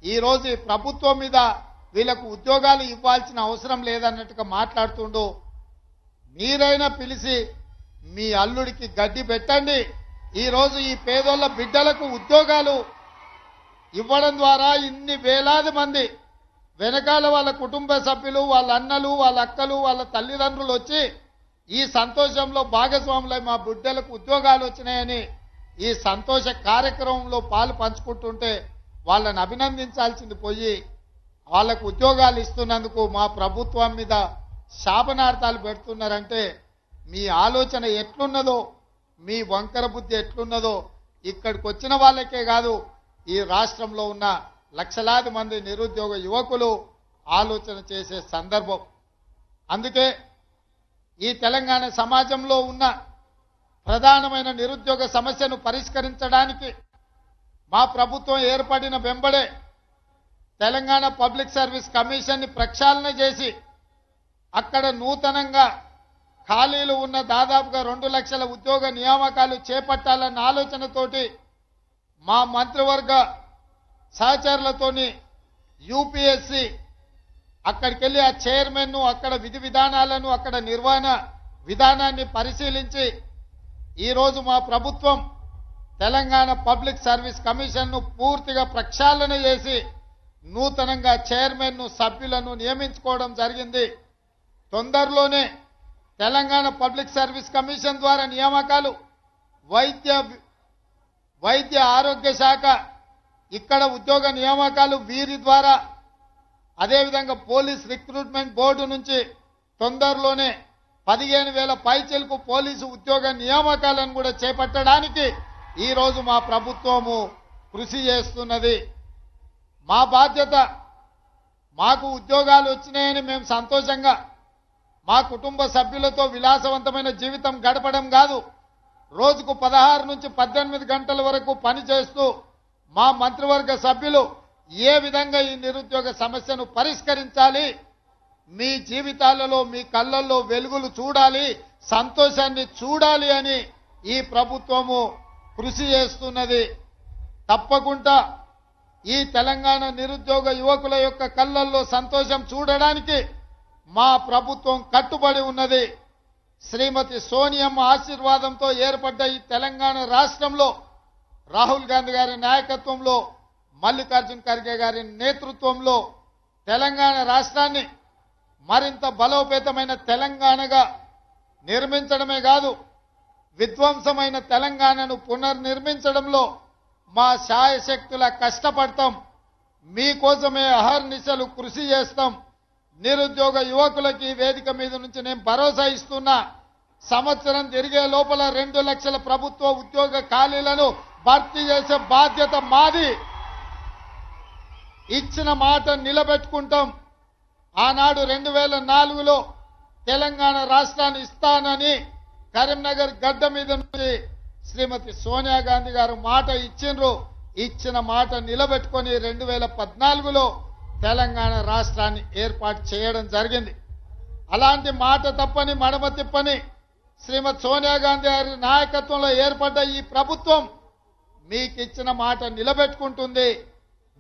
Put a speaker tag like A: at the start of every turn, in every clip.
A: ఈ రోజు ఈ ప్రభుత్వం మీద వీళ్ళకు ఉద్యోగాలు ఇవ్వాల్సిన అవసరం లేదన్నట్టుగా మాట్లాడుతుండు. మీరైనా పిలిచి మీ అల్లుడికి గడ్డి పెట్టండి. ఈ రోజు ఈ పేదోళ్ళ బిడ్డలకు ఉద్యోగాలు ఇవ్వడం ద్వారా ఇన్ని వేలాది మంది వెనకాల వాళ్ళ కుటుంబ సభ్యులు, వాళ్ళ అన్నలు, వాళ్ళ అక్కలు, వాళ్ళ తల్లిదండ్రులు వచ్చి ఈ సంతోషంలో భాగస్వాములై మా బిడ్డలకు ఉద్యోగాలు వచ్చినాయని ఈ సంతోష కార్యక్రమంలో పాలు పంచుకుంటుంటే వాళ్ళని అభినందించాల్సింది పోయి వాళ్లకు ఉద్యోగాలు ఇస్తున్నందుకు మా ప్రభుత్వం మీద శాపనార్థాలు పెడుతున్నారంటే మీ ఆలోచన ఎట్లున్నదో, మీ వంకర బుద్ధి ఎట్లున్నదో ఇక్కడికి వచ్చిన వాళ్ళకే కాదు, ఈ రాష్ట్రంలో ఉన్న లక్షలాది మంది నిరుద్యోగ యువకులు ఆలోచన చేసే సందర్భం. అందుకే ఈ తెలంగాణ సమాజంలో ఉన్న ప్రధానమైన నిరుద్యోగ సమస్యను పరిష్కరించడానికి మా ప్రభుత్వం ఏర్పడిన వెంబడే తెలంగాణ పబ్లిక్ సర్వీస్ కమిషన్ ని ప్రక్షాళన చేసి అక్కడ నూతనంగా ఖాళీలు ఉన్న దాదాపుగా 2 లక్షల ఉద్యోగ నియామకాలు చేపట్టాలన్న ఆలోచనతోటి మా మంత్రివర్గ సహచరులతోని యూపీఎస్సీ అక్కడికి వెళ్ళి ఆ చైర్మన్ అక్కడ విధి విధానాలను అక్కడ నిర్వహణ విధానాన్ని పరిశీలించి ఈ రోజు మా ప్రభుత్వం తెలంగాణ పబ్లిక్ సర్వీస్ కమిషన్ ను పూర్తిగా ప్రక్షాళన చేసి నూతనంగా చైర్మన్ ను సభ్యులను నియమించుకోవడం జరిగింది. తొందరలోనే తెలంగాణ పబ్లిక్ సర్వీస్ కమిషన్ ద్వారా నియామకాలు వైద్య ఆరోగ్య శాఖ ఇక్కడ ఉద్యోగ నియామకాలు వీరి ద్వారా, అదేవిధంగా పోలీస్ రిక్రూట్మెంట్ బోర్డు నుంచి తొందరలోనే 15,000 పైచిలకు పోలీసు ఉద్యోగ నియామకాలను కూడా చేపట్టడానికి ఈ రోజు మా ప్రభుత్వము కృషి చేస్తున్నది. మా బాధ్యత, మాకు ఉద్యోగాలు వచ్చినాయని మేము సంతోషంగా మా కుటుంబ సభ్యులతో విలాసవంతమైన జీవితం గడపడం కాదు, రోజుకు 16 నుంచి 18 గంటల వరకు పనిచేస్తూ మా మంత్రివర్గ సభ్యులు ఏ విధంగా ఈ నిరుద్యోగ సమస్యను పరిష్కరించాలి, మీ జీవితాలలో మీ కళ్ళల్లో వెలుగులు చూడాలి, సంతోషాన్ని చూడాలి అని ఈ ప్రభుత్వము కృషి చేస్తున్నది. తప్పకుండా ఈ తెలంగాణ నిరుద్యోగ యువకుల యొక్క కళ్ళల్లో సంతోషం చూడడానికి మా ప్రభుత్వం కట్టుబడి ఉన్నది. శ్రీమతి సోనియమ్మ ఆశీర్వాదంతో ఏర్పడ్డ ఈ తెలంగాణ రాష్ట్రంలో రాహుల్ గాంధీ గారి నాయకత్వంలో, మల్లికార్జున్ ఖర్గే గారి నేతృత్వంలో తెలంగాణ రాష్ట్రాన్ని మరింత బలోపేతమైన తెలంగాణగా నిర్మించడమే కాదు, విధ్వంసమైన తెలంగాణను పునర్నిర్మించడంలో మా శాయశక్తుల కష్టపడతాం. మీకోసమే అహర్నిశలు కృషి చేస్తాం. నిరుద్యోగ యువకులకి వేదిక మీద నుంచి నేను భరోసా ఇస్తున్నా, సంవత్సరం తిరిగే లోపల 2 లక్షల ప్రభుత్వ ఉద్యోగ ఖాళీలను భర్తీ చేసే బాధ్యత మాది. ఇచ్చిన మాట నిలబెట్టుకుంటాం. ఆనాడు 2004లో తెలంగాణ రాష్ట్రాన్ని ఇస్తానని కరీంనగర్ గడ్డ మీద నుంచి శ్రీమతి సోనియా గాంధీ గారు మాట ఇచ్చిండ్రు. ఇచ్చిన మాట నిలబెట్టుకొని 2014లో తెలంగాణ రాష్ట్రాన్ని ఏర్పాటు చేయడం జరిగింది. అలాంటి మాట తప్పని మడమ తిప్పని శ్రీమతి సోనియా గాంధీ గారి నాయకత్వంలో ఏర్పడ్డ ఈ ప్రభుత్వం మీకు ఇచ్చిన మాట నిలబెట్టుకుంటుంది.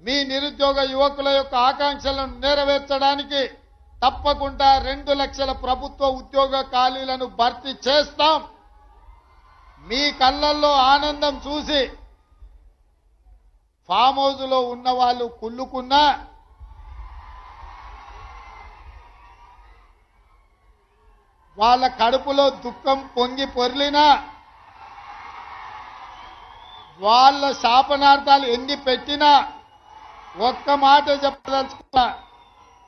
A: మీ నిరుద్యోగ యువకుల యొక్క ఆకాంక్షలను నెరవేర్చడానికి తప్పకుండా 2 లక్షల ప్రభుత్వ ఉద్యోగ ఖాళీలను భర్తీ చేస్తాం. మీ కళ్ళల్లో ఆనందం చూసి ఫామ్ హౌస్ లో ఉన్న వాళ్ళు కుళ్ళుకున్నా, వాళ్ళ కడుపులో దుఃఖం పొంగి పొర్లినా, వాళ్ళ శాపనార్థాలు ఎన్ని పెట్టినా ఒక్క మాట చెప్పదలుచుకున్నా,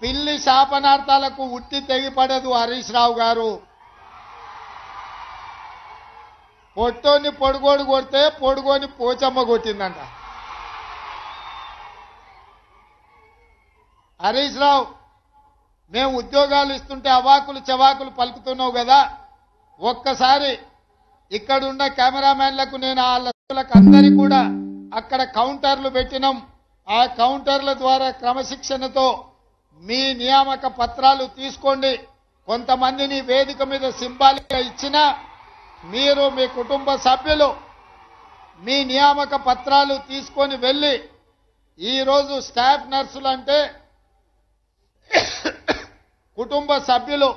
A: పిల్లి శాపనార్థాలకు ఉట్టి తెగిపడదు హరీష్ రావు గారు. పొట్టోని పొడుగోడు కొడితే పొడుగోని పోచమ్మ కొట్టిందంట. హరీష్ రావు, మేము ఉద్యోగాలు ఇస్తుంటే అవాకులు చవాకులు పలుకుతున్నావు కదా, ఒక్కసారి ఇక్కడున్న కెమెరామెన్లకు నేను వాళ్ళకు అందరికీ కూడా అక్కడ కౌంటర్లు పెట్టినాం. ఆ కౌంటర్ల ద్వారా క్రమశిక్షణతో మీ నియామక పత్రాలు తీసుకోండి. కొంతమందిని వేదిక మీద సింబాలిక్ గా ఇచ్చినా మీరు మీ కుటుంబ సభ్యులు మీ నియామక పత్రాలు తీసుకొని వెళ్లి ఈ రోజు స్టాఫ్ నర్సులు అంటే కుటుంబ సభ్యులు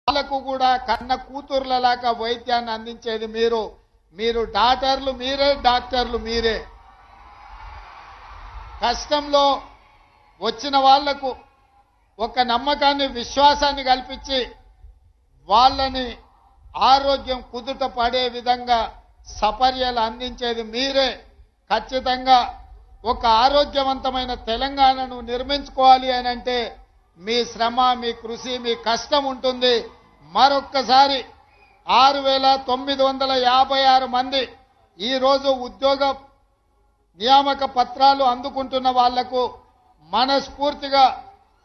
A: వాళ్ళకు కూడా కన్న కూతుర్లలాగా వైద్యాన్ని అందించేది మీరు డాక్టర్లు మీరే కష్టంలో వచ్చిన వాళ్లకు ఒక నమ్మకాన్ని విశ్వాసాన్ని కల్పించి వాళ్ళని ఆరోగ్యం కుదుట పడే విధంగా సపర్యలు అందించేది మీరే. ఖచ్చితంగా ఒక ఆరోగ్యవంతమైన తెలంగాణను నిర్మించుకోవాలి అని అంటే మీ శ్రమ, మీ కృషి, మీ కష్టం ఉంటుంది. మరొక్కసారి 6,956 మంది ఈ రోజు ఉద్యోగ నియామక పత్రాలు అందుకుంటున్న వాళ్లకు మనస్ఫూర్తిగా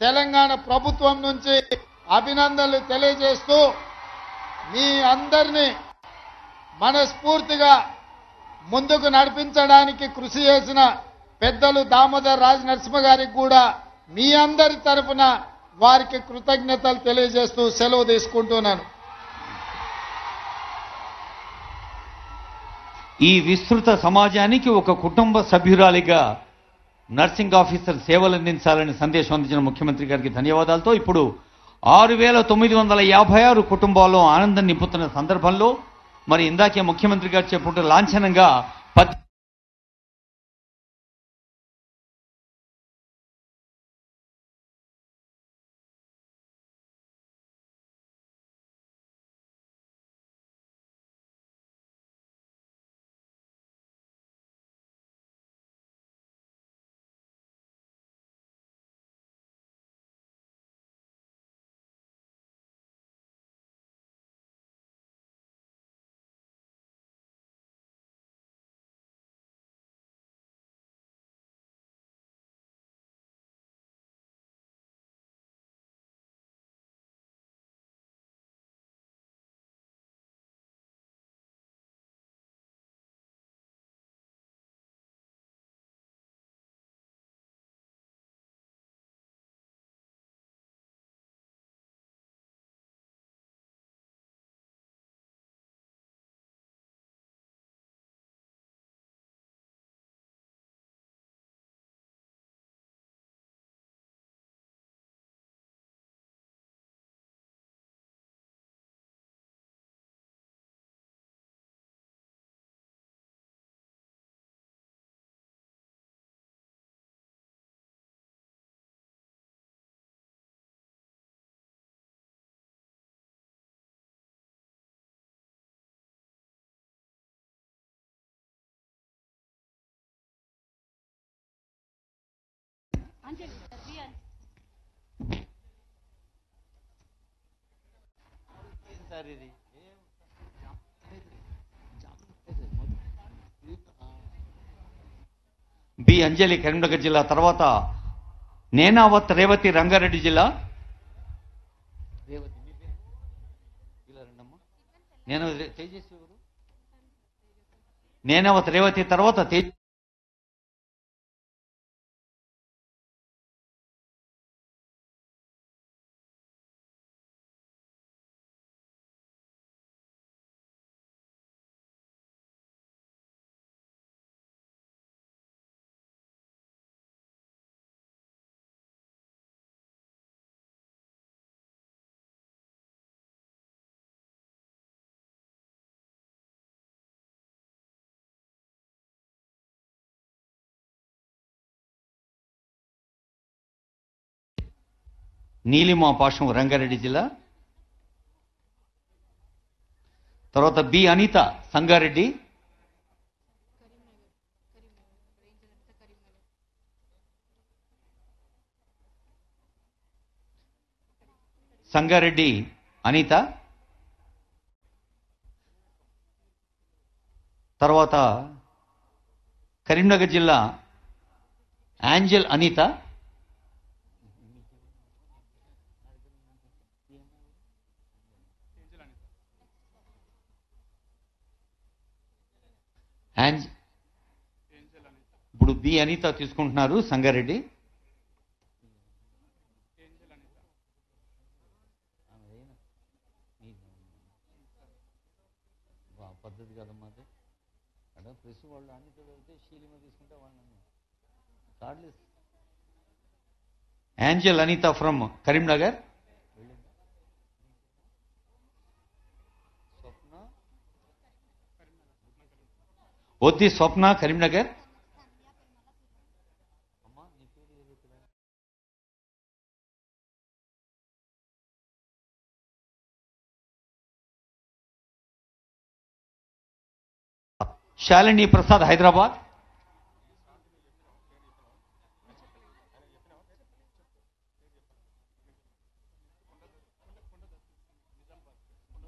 A: తెలంగాణ ప్రభుత్వం నుంచి అభినందనలు తెలియజేస్తూ మీ అందరినీ మనస్ఫూర్తిగా ముందుకు నడిపించడానికి కృషి చేసిన పెద్దలు దామోదర్ రాజ్ నరసింహ గారికి కూడా మీ అందరి తరఫున వారికి కృతజ్ఞతలు తెలియజేస్తూ సెలవు తీసుకుంటున్నాను.
B: ఈ విస్తృత సమాజానికి ఒక కుటుంబ సభ్యురాలిగా నర్సింగ్ ఆఫీసర్ సేవలు అందించాలని సందేశం అందించిన ముఖ్యమంత్రి గారికి ధన్యవాదాలతో ఇప్పుడు 6,956 కుటుంబాల్లో ఆనందం నింపుతున్న సందర్భంలో మరి ఇందాకే ముఖ్యమంత్రి గారు చెప్పుకుంటూ లాంఛనంగా బి అంజలి కరీంనగర్ జిల్లా, తర్వాత నేనావత్ రేవతి రంగారెడ్డి జిల్లా. నేనావత్ రేవతి తర్వాత నీలిమా పాషం రంగారెడ్డి జిల్లా, తర్వాత బి అనిత సంగారెడ్డి, సంగారెడ్డి అనిత, తర్వాత కరీంనగర్ జిల్లా యాంజల్ అనిత, ఇప్పుడు బి అనిత తీసుకుంటున్నారు సంగారెడ్డి. కదమ్మా అది అక్కడ ప్రెస్ వాళ్ళు అన్నితో వెళ్తే శీలిమ తీసుకుంటే వాళ్ళని కార్డులు ఏంజల్ అనిత ఫ్రమ్ కరీంనగర్. స్వప్న వద్ది స్వప్న కరీంనగర్. శాలిని ప్రసాద్ హైదరాబాద్.